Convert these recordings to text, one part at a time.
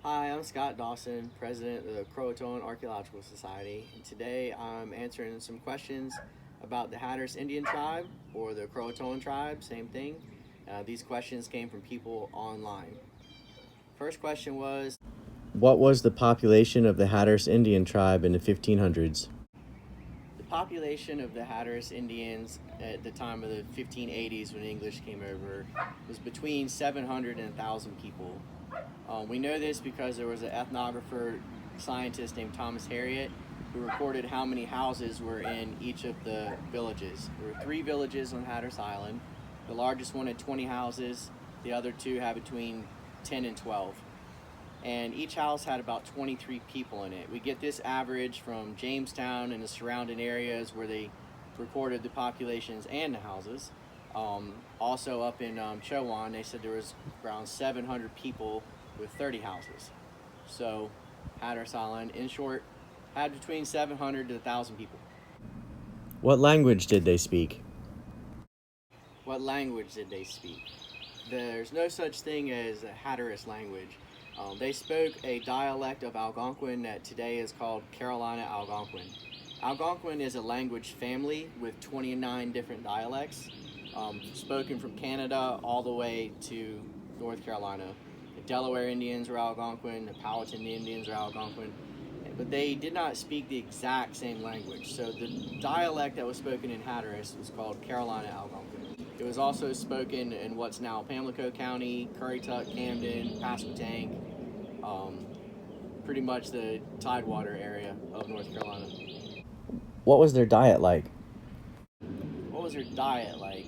Hi, I'm Scott Dawson, president of the Croatoan Archaeological Society, and today I'm answering some questions about the Hatteras Indian tribe or the Croatoan tribe, same thing. These questions came from people online. First question was, what was the population of the Hatteras Indian tribe in the 1500s? The population of the Hatteras Indians at the time of the 1580s when English came over was between 700 and 1,000 people. We know this because there was an ethnographer scientist named Thomas Harriot who recorded how many houses were in each of the villages. There were 3 villages on Hatteras Island. The largest one had 20 houses. The other 2 had between 10 and 12. And each house had about 23 people in it. We get this average from Jamestown and the surrounding areas where they recorded the populations and the houses. Also up in Chowan, they said there was around 700 people with 30 houses. So Hatteras Island, in short, had between 700 to 1,000 people. What language did they speak? What language did they speak? There's no such thing as a Hatteras language. They spoke a dialect of Algonquin that today is called Carolina Algonquin. Algonquin is a language family with 29 different dialects, spoken from Canada all the way to North Carolina. The Delaware Indians are Algonquin, the Powhatan Indians are Algonquin, but they did not speak the exact same language. So the dialect that was spoken in Hatteras was called Carolina Algonquin. It was also spoken in what's now Pamlico County, Currituck, Camden, Pasquotank, pretty much the Tidewater area of North Carolina. What was their diet like? What was their diet like?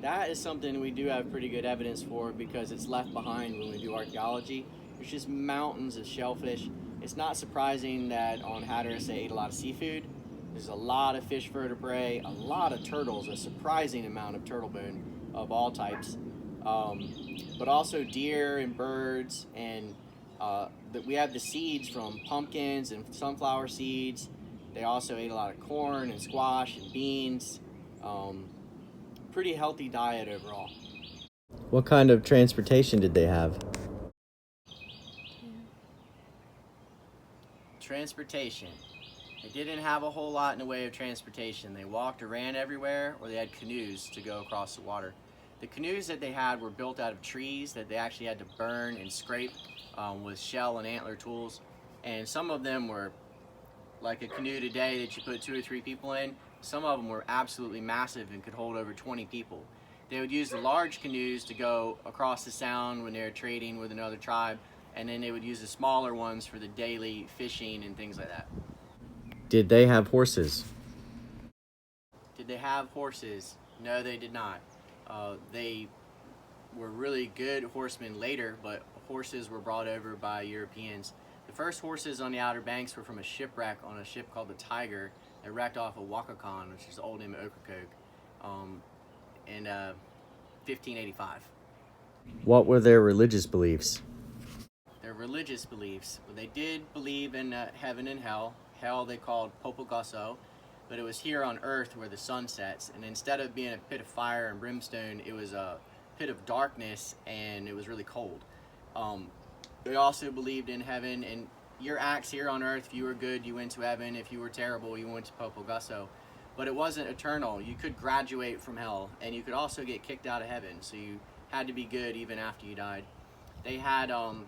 That is something we do have pretty good evidence for because it's left behind when we do archaeology. There's just mountains of shellfish. It's not surprising that on Hatteras they ate a lot of seafood. There's a lot of fish vertebrae, a lot of turtles, a surprising amount of turtle bone of all types, but also deer and birds, and we have the seeds from pumpkins and sunflower seeds. They also ate a lot of corn and squash and beans. Pretty healthy diet overall. What kind of transportation did they have? Transportation. They didn't have a whole lot in the way of transportation. They walked or ran everywhere, or they had canoes to go across the water. The canoes that they had were built out of trees that they actually had to burn and scrape with shell and antler tools. And some of them were like a canoe today that you put 2 or 3 people in. Some of them were absolutely massive and could hold over 20 people. They would use the large canoes to go across the sound when they were trading with another tribe, and then they would use the smaller ones for the daily fishing and things like that. Did they have horses? Did they have horses? No, they did not. They were really good horsemen later, but horses were brought over by Europeans. The first horses on the Outer Banks were from a shipwreck on a ship called the Tiger that wrecked off of Wakakan, which is the old name of Ocracoke, in 1585. What were their religious beliefs? Their religious beliefs. Well, they did believe in heaven and hell. Hell they called Popogasso, but it was here on earth where the sun sets, and instead of being a pit of fire and brimstone, it was a pit of darkness, and it was really cold. They also believed in heaven, and your acts here on earth, if you were good, you went to heaven. If you were terrible, you went to Popogasso. But it wasn't eternal. You could graduate from hell, and you could also get kicked out of heaven, so you had to be good even after you died. They had an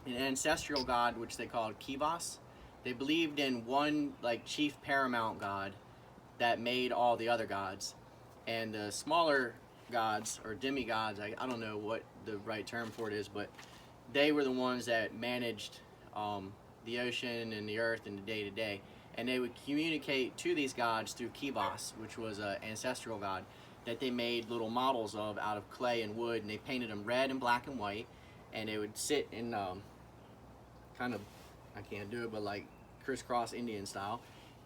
ancestral god, which they called Kivas. They believed in one like chief paramount god that made all the other gods. And the smaller gods, or demigods, I don't know what the right term for it is, but they were the ones that managed the ocean and the earth and the day-to-day. And they would communicate to these gods through Kivas, which was an ancestral god that they made little models of out of clay and wood, and they painted them red and black and white, and they would sit in kind of, I can't do it, but like crisscross Indian style,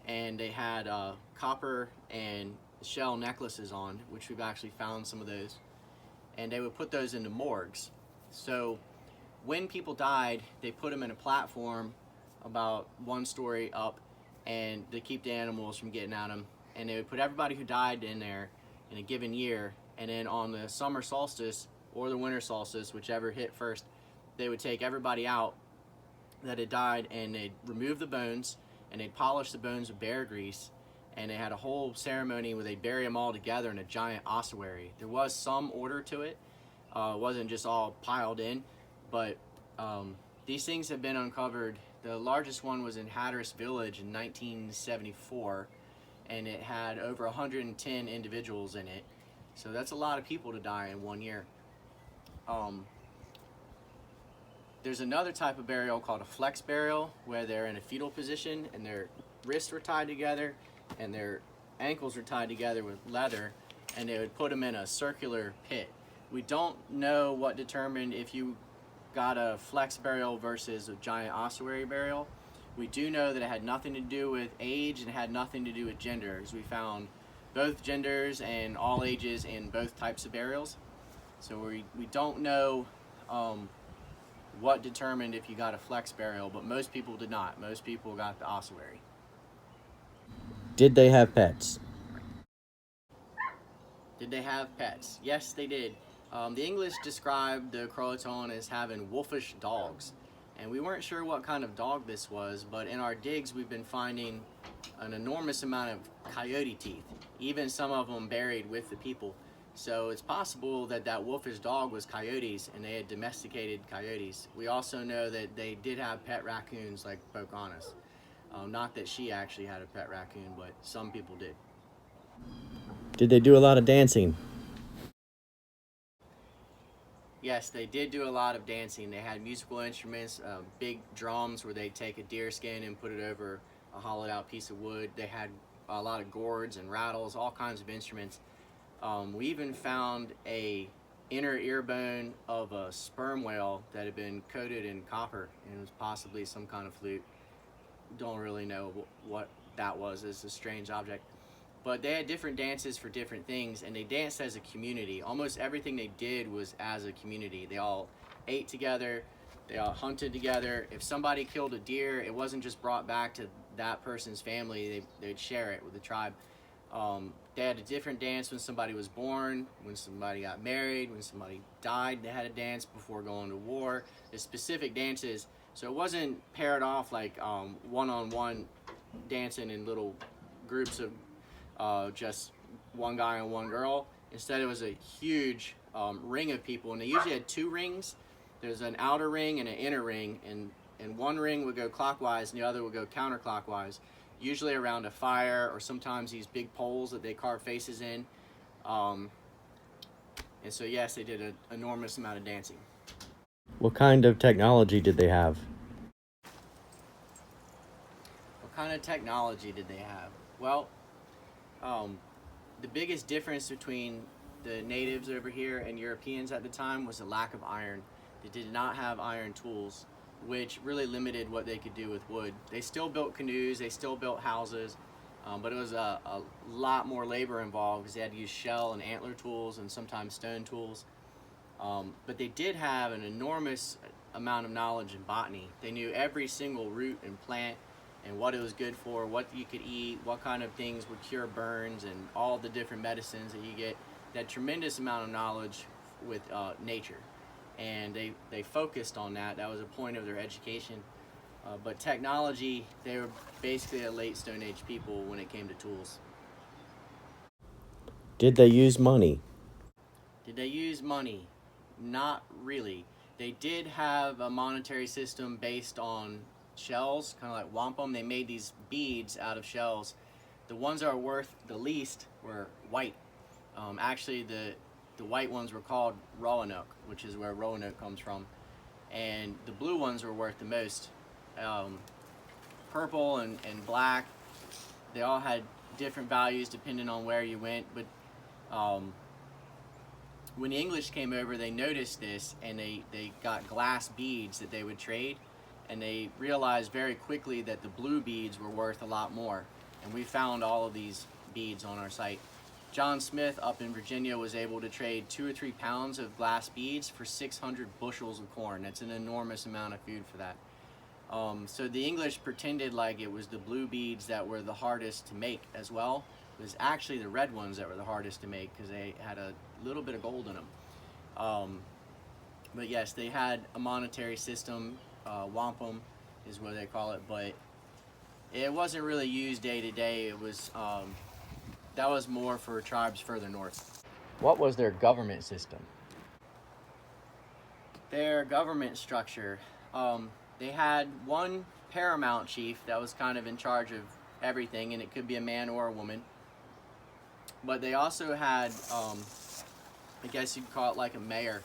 and they had copper and shell necklaces on, which we've actually found some of those, and they would put those into morgues. So when people died, they put them in a platform about 1 story up, and to keep the animals from getting at them, and they would put everybody who died in there in a given year, and then on the summer solstice or the winter solstice, whichever hit first, they would take everybody out that had died, and they'd remove the bones and they'd polish the bones with bear grease, and they had a whole ceremony where they'd bury them all together in a giant ossuary. There was some order to it. It wasn't just all piled in, but these things have been uncovered. The largest one was in Hatteras Village in 1974, and it had over 110 individuals in it. So that's a lot of people to die in 1 year. There's another type of burial called a flex burial, where they're in a fetal position and their wrists were tied together and their ankles were tied together with leather, and they would put them in a circular pit. We don't know what determined if you got a flex burial versus a giant ossuary burial. We do know that it had nothing to do with age and it had nothing to do with gender, as we found both genders and all ages in both types of burials. So we don't know what determined if you got a flex burial, but most people did not. Most people got the ossuary. Did they have pets? Did they have pets? Yes, they did. The English described the Croatoan as having wolfish dogs, and we weren't sure what kind of dog this was, but in our digs we've been finding an enormous amount of coyote teeth, even some of them buried with the people. So it's possible that that wolfish dog was coyotes and they had domesticated coyotes. We also know that they did have pet raccoons like Pocahontas. Not that she actually had a pet raccoon, but some people did. Did they do a lot of dancing? Yes, they did do a lot of dancing. They had musical instruments, big drums where they'd take a deer skin and put it over a hollowed out piece of wood. They had a lot of gourds and rattles, all kinds of instruments. We even found a inner ear bone of a sperm whale that had been coated in copper, and it was possibly some kind of flute. Don't really know what that was. It's a strange object. But they had different dances for different things, and they danced as a community. Almost everything they did was as a community. They all ate together, they all hunted together. If somebody killed a deer, it wasn't just brought back to that person's family, they'd share it with the tribe. They had a different dance when somebody was born, when somebody got married, when somebody died. They had a dance before going to war. There's specific dances, so it wasn't paired off like one-on-one dancing in little groups of just one guy and one girl. Instead, it was a huge ring of people, and they usually had two rings. There's an outer ring and an inner ring, and one ring would go clockwise and the other would go counterclockwise, usually around a fire or sometimes these big poles that they carve faces in. And so yes, they did an enormous amount of dancing. What kind of technology did they have? What kind of technology did they have? Well, the biggest difference between the natives over here and Europeans at the time was the lack of iron. They did not have iron tools, which really limited what they could do with wood. They still built canoes, they still built houses, but it was a lot more labor involved because they had to use shell and antler tools and sometimes stone tools. But they did have an enormous amount of knowledge in botany. They knew every single root and plant and what it was good for, what you could eat, what kind of things would cure burns, and all the different medicines that you get. That tremendous amount of knowledge with nature, and they focused on that. That was a point of their education. But technology, they were basically a late Stone Age people when it came to tools. Did they use money? Did they use money? Not really. They did have a monetary system based on shells, kind of like wampum. They made these beads out of shells. The ones that are worth the least were white. Actually, the white ones were called Roanoke, which is where Roanoke comes from, and the blue ones were worth the most. Purple and black, they all had different values depending on where you went, but when the English came over, they noticed this, and they got glass beads that they would trade, and they realized very quickly that the blue beads were worth a lot more, and we found all of these beads on our site. John Smith up in Virginia was able to trade 2 or 3 pounds of glass beads for 600 bushels of corn. That's an enormous amount of food for that. So the English pretended like it was the blue beads that were the hardest to make as well. It was actually the red ones that were the hardest to make because they had a little bit of gold in them. But yes, they had a monetary system, wampum, is what they call it, but it wasn't really used day to day. It was that was more for tribes further north. What was their government system? Their government structure, they had one paramount chief that was kind of in charge of everything, and it could be a man or a woman. But they also had, I guess you'd call it like a mayor,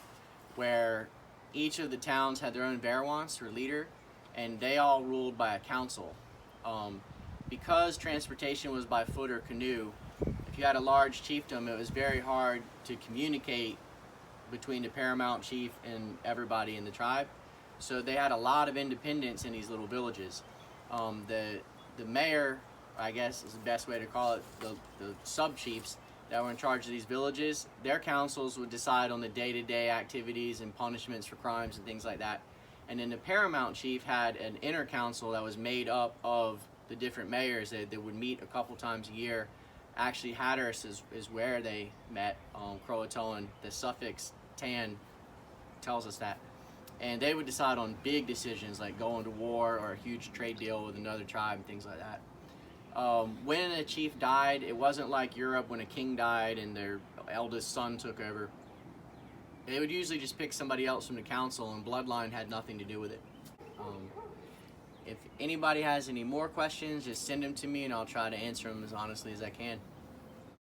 where each of the towns had their own Verwants or leader, and they all ruled by a council. Because transportation was by foot or canoe, if you had a large chiefdom, it was very hard to communicate between the paramount chief and everybody in the tribe. So they had a lot of independence in these little villages. The mayor, I guess is the best way to call it, the sub-chiefs that were in charge of these villages, their councils would decide on the day-to-day activities and punishments for crimes and things like that. And then the paramount chief had an inner council that was made up of the different mayors that would meet a couple times a year. Actually, Hatteras is where they met. Croatoan, the suffix tan tells us that. And they would decide on big decisions like going to war or a huge trade deal with another tribe and things like that. When a chief died, it wasn't like Europe when a king died and their eldest son took over. They would usually just pick somebody else from the council, and bloodline had nothing to do with it. If anybody has any more questions, just send them to me and I'll try to answer them as honestly as I can.